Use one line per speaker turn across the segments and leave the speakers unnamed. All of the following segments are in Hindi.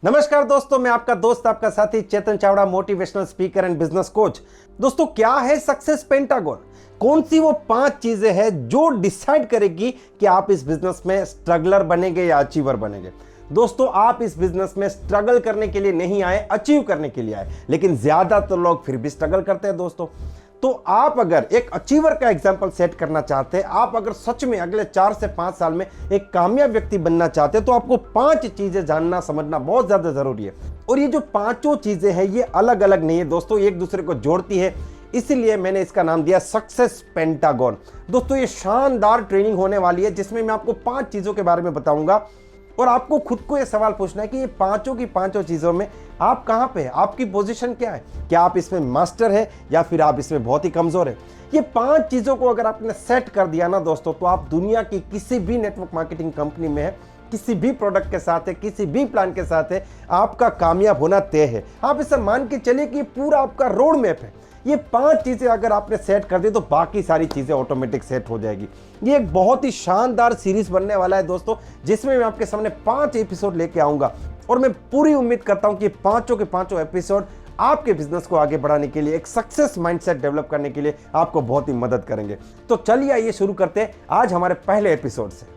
नमस्कार दोस्तों, मैं आपका दोस्त आपका साथी Chetan Chavda, motivational speaker and business coach. दोस्तों, क्या है सक्सेस पेंटागन? कौन सी वो 5 चीजें हैं जो डिसाइड करेगी कि आप इस बिजनेस में स्ट्रगलर बनेंगे या अचीवर बनेंगे। दोस्तों, आप इस बिजनेस में स्ट्रगल करने के लिए नहीं आए, अचीव करने के लिए आए, लेकिन ज्यादातर लोग फिर भी स्ट्रगल करते हैं दोस्तों। तो आप अगर एक अचीवर का एग्जांपल सेट करना चाहते हैं, आप अगर सच में अगले 4 से 5 साल में एक कामयाब व्यक्ति बनना चाहते हैं, तो आपको 5 चीजें जानना समझना बहुत ज्यादा जरूरी है। और ये जो 5 चीजें हैं ये अलग अलग नहीं है दोस्तों, एक दूसरे को जोड़ती है। इसीलिए मैंने इसका नाम दिया सक्सेस पेंटागन। दोस्तों, ये शानदार ट्रेनिंग होने वाली है जिसमें मैं आपको 5 चीजों के बारे में बताऊंगा और आपको खुद को यह सवाल पूछना है कि ये पांचों चीजों में आप कहां पे हैं, आपकी पोजीशन क्या है, क्या आप इसमें मास्टर है या फिर आप इसमें बहुत ही कमजोर है। ये 5 चीजों को अगर आपने सेट कर दिया ना दोस्तों, तो आप दुनिया की किसी भी नेटवर्क मार्केटिंग कंपनी में है, किसी भी प्रोडक्ट के साथ है, किसी भी प्लान के साथ है, आपका कामयाब होना तय है। आप इसे मान के चलिए कि पूरा आपका रोड मैप है। ये 5 चीजें अगर आपने सेट कर दी तो बाकी सारी चीजें ऑटोमेटिक सेट हो जाएगी। ये एक बहुत ही शानदार सीरीज बनने वाला है दोस्तों, जिसमें मैं आपके सामने 5 एपिसोड लेके आऊंगा और मैं पूरी उम्मीद करता हूं कि पांचों के पांचों एपिसोड आपके बिजनेस को आगे बढ़ाने के लिए, एक सक्सेस माइंडसेट डेवलप करने के लिए आपको बहुत ही मदद करेंगे। तो चलिए आइए शुरू करते हैं आज हमारे पहले एपिसोड से।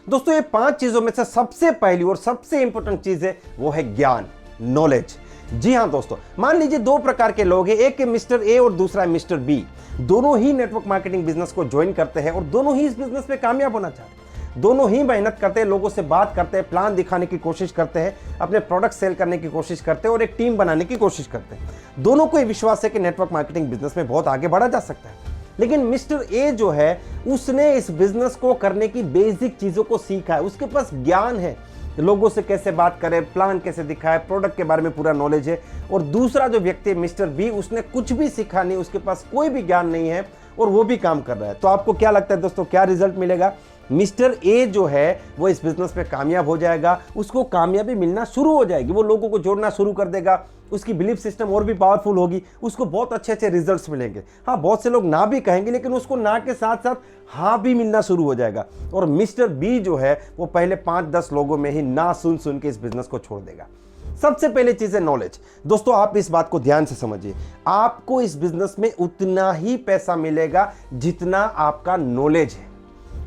दोस्तों, ये 5 चीजों में से सबसे पहली और सबसे इंपॉर्टेंट चीज है वो है ज्ञान, नॉलेज। जी हां दोस्तों, मान लीजिए 2 प्रकार के लोग हैं, एक है मिस्टर ए और दूसरा है मिस्टर बी। दोनों ही नेटवर्क मार्केटिंग बिजनेस को ज्वाइन करते हैं और दोनों ही इस बिजनेस में कामयाब होना चाहते हैं। दोनों ही मेहनत करते हैं, लोगों से बात करते हैं, प्लान दिखाने की कोशिश करते हैं, अपने प्रोडक्ट सेल करने की कोशिश करते हैं और एक टीम बनाने की कोशिश करते हैं। दोनों को यह विश्वास है कि नेटवर्क मार्केटिंग बिजनेस में बहुत आगे बढ़ा जा सकता है। लेकिन मिस्टर ए जो है, उसने इस बिजनेस को करने की बेसिक चीजों को सीखा है, उसके पास ज्ञान है, लोगों से कैसे बात करें, प्लान कैसे दिखाए, प्रोडक्ट के बारे में पूरा नॉलेज है। और दूसरा जो व्यक्ति है मिस्टर बी, उसने कुछ भी सीखा नहीं, उसके पास कोई भी ज्ञान नहीं है और वो भी काम कर रहा है। तो आपको क्या लगता है दोस्तों, क्या रिजल्ट मिलेगा? मिस्टर ए जो है वो इस बिजनेस में कामयाब हो जाएगा, उसको कामयाबी मिलना शुरू हो जाएगी, वो लोगों को जोड़ना शुरू कर देगा, उसकी बिलीफ सिस्टम और भी पावरफुल होगी, उसको बहुत अच्छे अच्छे रिजल्ट्स मिलेंगे। हाँ, बहुत से लोग ना भी कहेंगे, लेकिन उसको ना के साथ साथ हाँ भी मिलना शुरू हो जाएगा। और मिस्टर बी जो है वो पहले 5-10 लोगों में ही ना सुन सुन के इस बिजनेस को छोड़ देगा। सबसे पहले चीज है नॉलेज। दोस्तों, आप इस बात को ध्यान से समझिए, आपको इस बिजनेस में उतना ही पैसा मिलेगा जितना आपका नॉलेज है।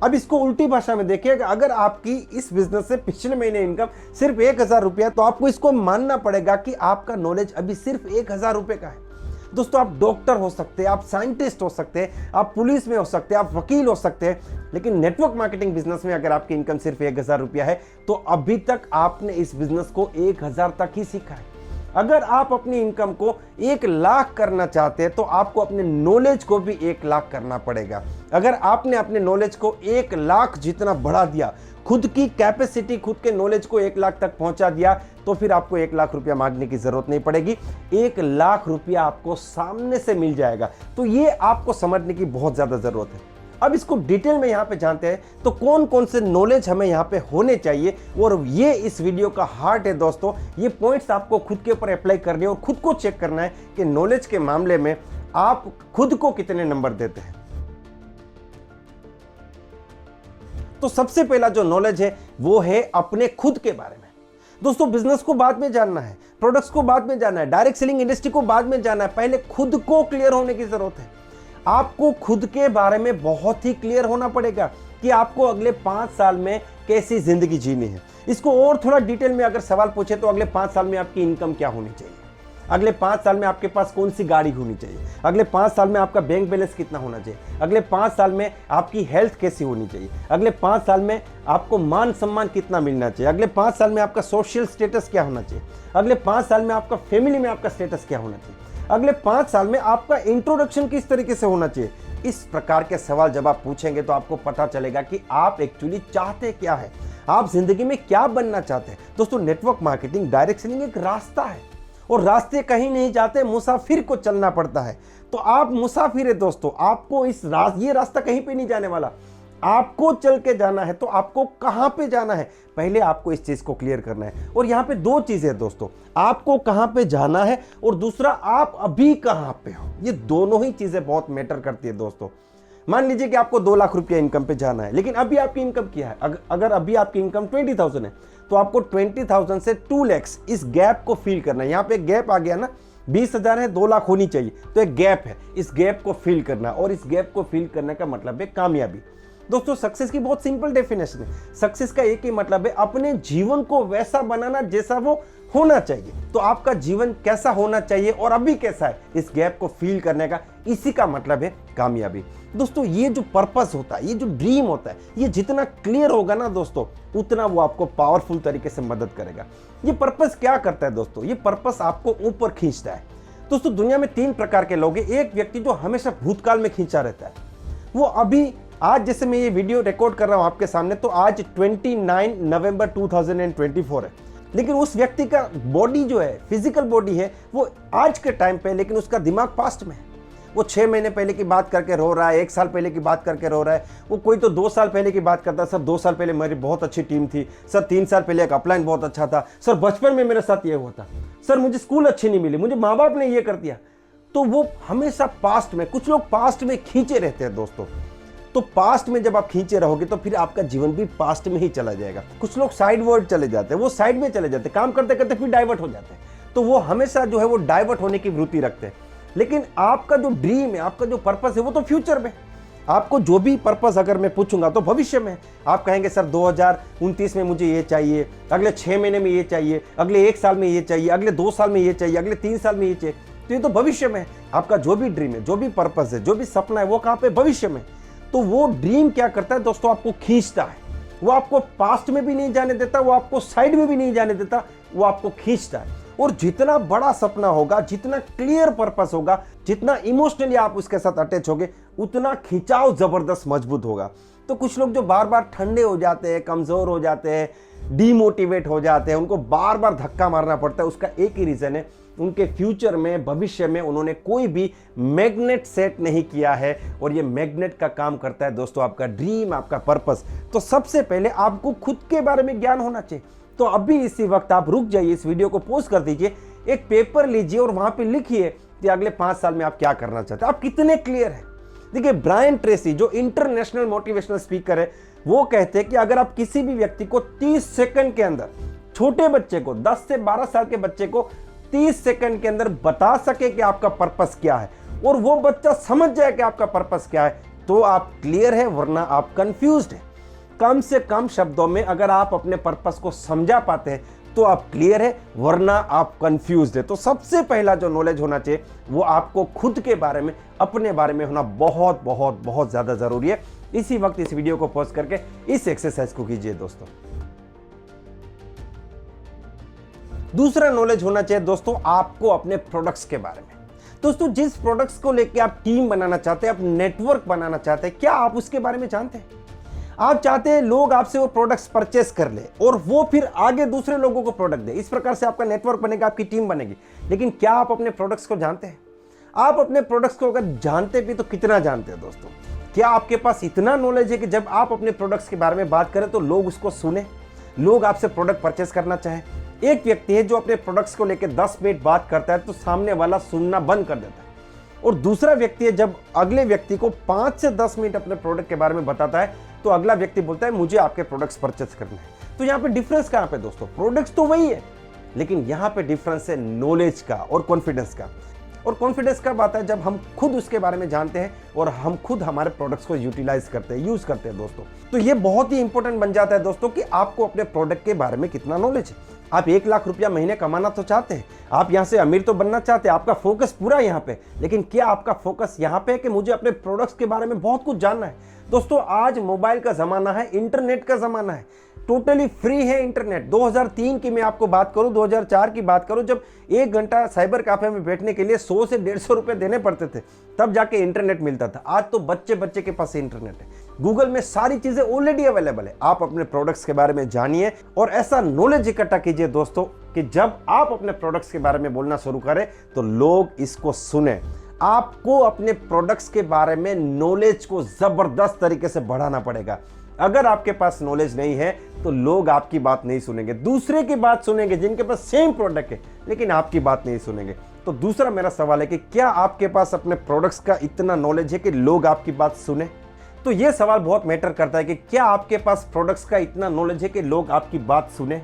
अब इसको उल्टी भाषा में देखिए, अगर आपकी इस बिजनेस से पिछले महीने इनकम सिर्फ 1000 रुपया, तो आपको इसको मानना पड़ेगा कि आपका नॉलेज अभी सिर्फ 1000 रुपये का है। दोस्तों, आप डॉक्टर हो सकते हैं, आप साइंटिस्ट हो सकते हैं, आप पुलिस में हो सकते हैं, आप वकील हो सकते हैं, लेकिन नेटवर्क मार्केटिंग बिजनेस में अगर आपकी इनकम सिर्फ 1000 रुपया है, तो अभी तक आपने इस बिजनेस को 1000 तक ही सीखा है। अगर आप अपनी इनकम को 1 लाख करना चाहते हैं, तो आपको अपने नॉलेज को भी 1 लाख करना पड़ेगा। अगर आपने अपने नॉलेज को 1 लाख जितना बढ़ा दिया, खुद की कैपेसिटी, खुद के नॉलेज को 1 लाख तक पहुंचा दिया, तो फिर आपको 1 लाख रुपया मांगने की जरूरत नहीं पड़ेगी। 1 लाख रुपया आपको सामने से मिल जाएगा। तो ये आपको समझने की बहुत ज्यादा जरूरत है। अब इसको डिटेल में यहाँ पे जानते हैं, तो कौन कौन से नॉलेज हमें यहाँ पे होने चाहिए, और ये इस वीडियो का हार्ट है दोस्तों। ये पॉइंट्स आपको खुद के ऊपर अप्लाई करने और खुद को चेक करना है कि नॉलेज के मामले में आप खुद को कितने नंबर देते हैं। तो सबसे पहला जो नॉलेज है वो है अपने खुद के बारे में। दोस्तों, बिजनेस को बाद में जानना है, प्रोडक्ट्स को बाद में जानना है, डायरेक्ट सेलिंग इंडस्ट्री को बाद में जानना है, पहले खुद को क्लियर होने की जरूरत है। आपको खुद के बारे में बहुत ही क्लियर होना पड़ेगा कि आपको अगले 5 साल में कैसी जिंदगी जीनी है। इसको और थोड़ा डिटेल में अगर सवाल पूछे तो अगले 5 साल में आपकी इनकम क्या होनी चाहिए, अगले 5 साल में आपके पास कौन सी गाड़ी होनी चाहिए, अगले 5 साल में आपका बैंक बैलेंस कितना होना चाहिए, अगले 5 साल में आपकी हेल्थ कैसी होनी चाहिए, अगले 5 साल में आपको मान सम्मान कितना मिलना चाहिए, अगले 5 साल में आपका सोशल स्टेटस क्या होना चाहिए, अगले 5 साल में आपका फैमिली में आपका स्टेटस क्या होना चाहिए, अगले 5 साल में आपका इंट्रोडक्शन किस तरीके से होना चाहिए। इस प्रकार के सवाल जब आप पूछेंगे तो आपको पता चलेगा कि आप एक्चुअली चाहते क्या है, आप जिंदगी में क्या बनना चाहते हैं। दोस्तों, नेटवर्क मार्केटिंग, डायरेक्ट सेलिंग एक रास्ता है और रास्ते कहीं नहीं जाते, मुसाफिर को चलना पड़ता है। तो आप मुसाफिर है दोस्तों, आपको ये रास्ता कहीं पे नहीं जाने वाला, आपको चल के जाना है। तो आपको कहां पे जाना है, पहले आपको इस चीज को क्लियर करना है। और यहां पे 2 चीजें दोस्तों, आपको कहां पे जाना है और दूसरा आप अभी कहां पे हो। ये दोनों ही चीजें बहुत मैटर करती है दोस्तों। मान लीजिए कि आपको 2 लाख रुपया इनकम पे जाना है, लेकिन अभी आपकी इनकम क्या है? अगर अभी आपकी इनकम 20,000 है तो आपको 20,000 से 2 लाख इस गैप को फील करना है। यहाँ पे एक गैप आ गया ना, 20,000 है, 2 लाख होनी चाहिए, तो एक गैप है, इस गैप को फील करना। और इस गैप को फील करने का मतलब है कामयाबी। दोस्तों सक्सेस की बहुत सिंपल डेफिनेशन है। सक्सेस का एक ही मतलब है अपने जीवन को वैसा बनाना जैसा वो होना चाहिए। तो आपका जीवन कैसा होना चाहिए और अभी कैसा है, इस गैप को फील करने का, इसी का मतलब है कामयाबी। दोस्तों ये जो पर्पस होता है, ये जो ड्रीम होता है, ये जितना क्लियर होगा ना दोस्तों, उतना वो आपको पावरफुल तरीके से मदद करेगा। ये पर्पस क्या करता है दोस्तों? ये पर्पस आपको ऊपर खींचता है। दोस्तों दुनिया में 3 प्रकार के लोग हैं। एक व्यक्ति जो हमेशा भूतकाल में खींचा रहता है, वो अभी आज जैसे मैं ये वीडियो रिकॉर्ड कर रहा हूं आपके सामने, तो आज 29 नवंबर 2024 है, लेकिन उस व्यक्ति का बॉडी जो है, फिजिकल बॉडी है, वो आज के टाइम पे, लेकिन उसका दिमाग पास्ट में है। वो 6 महीने पहले की बात करके रो रहा है, 1 साल पहले की बात करके रो रहा है। वो कोई तो 2 साल पहले की बात करता है, सर 2 साल पहले मेरी बहुत अच्छी टीम थी, सर 3 साल पहले एक अपलाइन बहुत अच्छा था, सर बचपन में मेरे साथ ये हुआ था, सर मुझे स्कूल अच्छी नहीं मिली, मुझे माँ बाप ने ये कर दिया। तो वो हमेशा पास्ट में, कुछ लोग पास्ट में खींचे रहते हैं दोस्तों। तो पास्ट में जब आप खींचे रहोगे तो फिर आपका जीवन भी पास्ट में ही चला जाएगा। कुछ लोग साइड वर्ड चले जाते हैं, वो साइड में चले जाते हैं, काम करते करते फिर डाइवर्ट हो जाते हैं। तो वो हमेशा जो है वो डाइवर्ट होने की वृत्ति रखते हैं। लेकिन आपका जो ड्रीम है, आपका जो पर्पस है, वो तो फ्यूचर में। आपको जो भी पर्पस अगर मैं पूछूंगा तो भविष्य में। आप कहेंगे सर 2029 में मुझे ये चाहिए, अगले 6 महीने में ये चाहिए, अगले 1 साल में ये चाहिए, अगले 2 साल में ये चाहिए, अगले 3 साल में ये चाहिए। तो ये तो भविष्य में है। आपका जो भी ड्रीम है, जो भी पर्पस है, जो भी सपना है, वो कहाँ पे? भविष्य में। तो वो ड्रीम क्या करता है दोस्तों? आपको खींचता है। वो आपको पास्ट में भी नहीं जाने देता, वो आपको साइड में भी नहीं जाने देता, वो आपको खींचता है। और जितना बड़ा सपना होगा, जितना क्लियर पर्पस होगा, जितना इमोशनली आप उसके साथ अटैच होगे, उतना खिंचाव जबरदस्त मजबूत होगा। तो कुछ लोग जो बार बार ठंडे हो जाते हैं, कमजोर हो जाते हैं, डीमोटिवेट हो जाते हैं, उनको बार बार धक्का मारना पड़ता है, उसका एक ही रीजन है, उनके फ्यूचर में, भविष्य में उन्होंने कोई भी मैग्नेट सेट नहीं किया है। और ये मैग्नेट का काम करता है दोस्तों आपका ड्रीम, आपका पर्पस। तो सबसे पहले आपको खुद के बारे में ज्ञान होना चाहिए। तो अभी इसी वक्त आप रुक जाइए, इस वीडियो को पॉज कर दीजिए, एक पेपर लीजिए और वहां पे लिखिए कि अगले 5 साल में आप क्या करना चाहते हैं, आप कितने क्लियर हैं। देखिए ब्रायन ट्रेसी जो इंटरनेशनल मोटिवेशनल स्पीकर है, वो कहते हैं कि अगर आप किसी भी व्यक्ति को 30 सेकंड के अंदर, छोटे बच्चे को, 10 से 12 साल के बच्चे को 30 सेकंड के अंदर बता सके कि आपका पर्पस क्या है, और वो बच्चा समझ जाए कि आपका पर्पस क्या है, तो आप क्लियर है, वरना आप कंफ्यूज्ड है। कम से कम शब्दों में अगर आप अपने पर्पस को समझा पाते हैं तो आप क्लियर है, वरना आप कंफ्यूज्ड है। तो सबसे पहला जो नॉलेज होना चाहिए वो आपको खुद के बारे में, अपने बारे में होना बहुत बहुत बहुत ज्यादा जरूरी है। इसी वक्त इस वीडियो को पॉज करके इस एक्सरसाइज को कीजिए दोस्तों। दूसरा नॉलेज होना चाहिए दोस्तों आपको अपने प्रोडक्ट्स के बारे में। दोस्तों जिस प्रोडक्ट्स को लेकर आप टीम बनाना चाहते हैं, आप नेटवर्क बनाना चाहते हैं, क्या आप उसके बारे में जानते हैं? आप चाहते हैं लोग आपसे वो प्रोडक्ट्स परचेस कर ले और वो फिर आगे दूसरे लोगों को प्रोडक्ट दे। इस प्रकार से आपका नेटवर्क बनेगा, आपकी टीम बनेगी। लेकिन क्या आप अपने प्रोडक्ट्स को जानते हैं? आप अपने प्रोडक्ट्स को अगर जानते भी तो कितना जानते हैं दोस्तों? क्या आपके पास इतना नॉलेज है कि जब आप अपने प्रोडक्ट्स के बारे में बात करें तो लोग उसको सुने, लोग आपसे प्रोडक्ट परचेस करना चाहें? एक व्यक्ति है जो अपने प्रोडक्ट्स को लेकर 10 मिनट बात करता है तो सामने वाला सुनना बंद कर देता है, और दूसरा व्यक्ति है जब अगले व्यक्ति को 5 से 10 मिनट अपने प्रोडक्ट के बारे में बताता है तो अगला व्यक्ति बोलता है मुझे आपके प्रोडक्ट्स परचेस करने हैं। तो यहाँ पे डिफरेंस कहाँ पे दोस्तों? प्रोडक्ट्स तो वही है, लेकिन यहाँ पे डिफरेंस है नॉलेज का और कॉन्फिडेंस का। और कॉन्फिडेंस कब आता है? जब हम खुद उसके बारे में जानते हैं और हम खुद हमारे प्रोडक्ट्स को यूटिलाइज करते हैं, यूज करते हैं दोस्तों। तो ये बहुत ही इंपॉर्टेंट बन जाता है दोस्तों कि आपको अपने प्रोडक्ट के बारे में कितना नॉलेज है। आप 1 लाख रुपया महीने कमाना तो चाहते हैं, आप यहाँ से अमीर तो बनना चाहते हैं, आपका फोकस पूरा यहाँ पे, लेकिन क्या आपका फोकस यहाँ पे है कि मुझे अपने प्रोडक्ट्स के बारे में बहुत कुछ जानना है? दोस्तों आज मोबाइल का जमाना है, इंटरनेट का जमाना है, टोटली फ्री है इंटरनेट। 2003 की मैं आपको बात करूं, 2004 की बात करूं, जब 1 घंटा साइबर कैफे में बैठने के लिए 100 से 150 रुपए देने पड़ते थे, तब जाके इंटरनेट मिलता था। आज तो बच्चे बच्चे के पास इंटरनेट है, गूगल में सारी चीजें ऑलरेडी अवेलेबल है। आप अपने प्रोडक्ट्स के बारे में जानिए और ऐसा नॉलेज इकट्ठा कीजिए दोस्तों कि जब आप अपने प्रोडक्ट्स के बारे में बोलना शुरू करें तो लोग इसको सुने। आपको अपने प्रोडक्ट्स के बारे में नॉलेज को जबरदस्त तरीके से बढ़ाना पड़ेगा। अगर आपके पास नॉलेज नहीं है तो लोग आपकी बात नहीं सुनेंगे, दूसरे की बात सुनेंगे जिनके पास सेम प्रोडक्ट है, लेकिन आपकी बात नहीं सुनेंगे। तो दूसरा मेरा सवाल है कि क्या आपके पास अपने प्रोडक्ट्स का इतना नॉलेज है कि लोग आपकी बात सुने? तो ये सवाल बहुत मैटर करता है कि क्या आपके पास प्रोडक्ट्स का इतना नॉलेज है कि लोग आपकी बात सुने।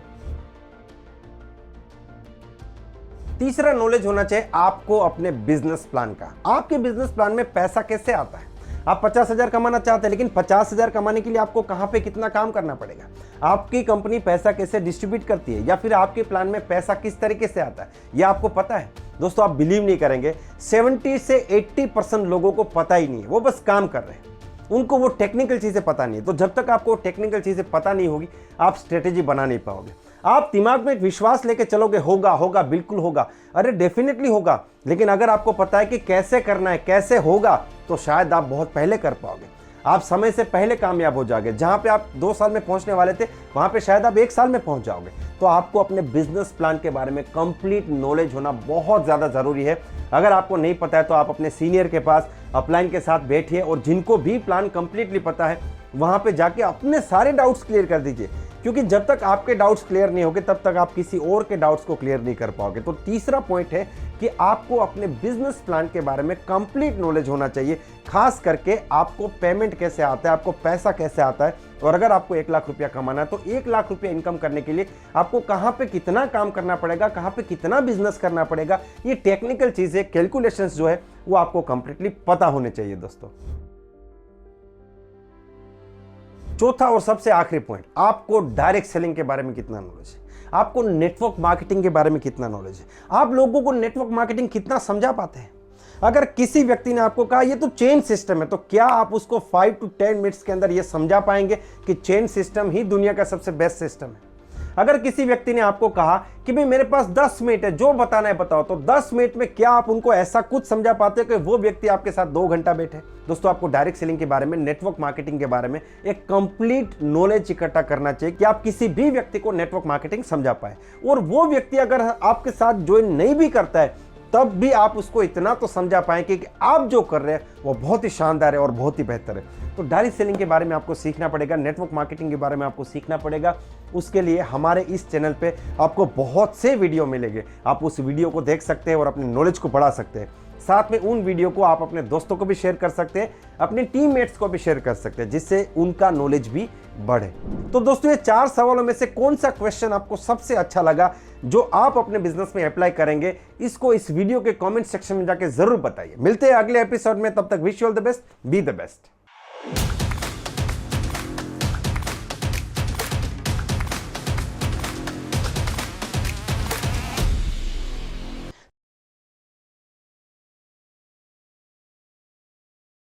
तीसरा नॉलेज होना चाहिए आपको अपने बिजनेस प्लान का। आपके बिजनेस प्लान में पैसा कैसे आता है। आप 50,000 कमाना चाहते हैं, लेकिन 50,000 कमाने के लिए आपको कहां पे कितना काम करना पड़ेगा। आपकी कंपनी पैसा कैसे डिस्ट्रीब्यूट करती है, या फिर आपके प्लान में पैसा किस तरीके से आता है, यह आपको पता है। दोस्तों आप बिलीव नहीं करेंगे, 70 से 80% लोगों को पता ही नहीं है, वो बस काम कर रहे हैं, उनको वो टेक्निकल चीजें पता नहीं है। तो जब तक आपको टेक्निकल चीजें पता नहीं होगी, आप स्ट्रेटेजी बना नहीं पाओगे। आप दिमाग में एक विश्वास लेके चलोगे, होगा होगा बिल्कुल होगा, अरे डेफिनेटली होगा, लेकिन अगर आपको पता है कि कैसे करना है, कैसे होगा, तो शायद आप बहुत पहले कर पाओगे। आप समय से पहले कामयाब हो जाओगे। जहां पे आप 2 साल में पहुंचने वाले थे, वहां पे शायद आप 1 साल में पहुंच जाओगे। तो आपको अपने बिजनेस प्लान के बारे में कंप्लीट नॉलेज होना बहुत ज्यादा जरूरी है। अगर आपको नहीं पता है तो आप अपने सीनियर के पास, अपलाइन के साथ बैठिए, और जिनको भी प्लान कंप्लीटली पता है वहां पे जाके अपने सारे डाउट्स क्लियर कर दीजिए, क्योंकि जब तक आपके डाउट्स क्लियर नहीं होंगे तब तक आप किसी और के डाउट्स को क्लियर नहीं कर पाओगे। तो तीसरा पॉइंट है कि आपको अपने बिजनेस प्लान के बारे में कंप्लीट नॉलेज होना चाहिए। खास करके आपको पेमेंट कैसे आता है, आपको पैसा कैसे आता है, और अगर आपको 1 लाख रुपया कमाना है तो 1 लाख रुपया इनकम करने के लिए आपको कहां पे कितना काम करना पड़ेगा, कहां पे कितना बिजनेस करना पड़ेगा, ये टेक्निकल चीजें, कैलकुलेशंस जो है वो आपको कंप्लीटली पता होने चाहिए दोस्तों। चौथा और सबसे आखिरी पॉइंट, आपको डायरेक्ट सेलिंग के बारे में कितना नॉलेज है, आपको नेटवर्क मार्केटिंग के बारे में कितना नॉलेज है, आप लोगों को नेटवर्क मार्केटिंग कितना समझा पाते हैं। अगर किसी व्यक्ति ने आपको कहा ये तो चेन सिस्टम है, तो क्या आप उसको 5 to 10 मिनट्स के अंदर ये समझा पाएंगे कि चेन सिस्टम ही दुनिया का सबसे बेस्ट सिस्टम है। अगर किसी व्यक्ति ने आपको कहा कि भाई मेरे पास 10 मिनट है, जो बताना है बताओ, तो 10 मिनट में क्या आप उनको ऐसा कुछ समझा पाते हो कि वो व्यक्ति आपके साथ 2 घंटा बैठे। दोस्तों आपको डायरेक्ट सेलिंग के बारे में, नेटवर्क मार्केटिंग के बारे में एक कंप्लीट नॉलेज इकट्ठा करना चाहिए कि आप किसी भी व्यक्ति को नेटवर्क मार्केटिंग समझा पाए। और वो व्यक्ति अगर आपके साथ ज्वाइन नहीं भी करता है तब भी आप उसको इतना तो समझा पाए कि आप जो कर रहे हैं वो बहुत ही शानदार है और बहुत ही बेहतर है। तो डायरेक्ट सेलिंग के बारे में आपको सीखना पड़ेगा, नेटवर्क मार्केटिंग के बारे में आपको सीखना पड़ेगा। उसके लिए हमारे इस चैनल पे आपको बहुत से वीडियो मिलेंगे, आप उस वीडियो को देख सकते हैं और अपने नॉलेज को बढ़ा सकते हैं। साथ में उन वीडियो को आप अपने दोस्तों को भी शेयर कर सकते हैं, अपने टीममेट्स को भी शेयर कर सकते हैं, जिससे उनका नॉलेज भी बढ़े। तो दोस्तों ये 4 सवालों में से कौन सा क्वेश्चन आपको सबसे अच्छा लगा जो आप अपने बिजनेस में अप्लाई करेंगे, इसको इस वीडियो के कमेंट सेक्शन में जाके जरूर बताइए। मिलते हैं अगले एपिसोड में, तब तक wish you all the best, be the best.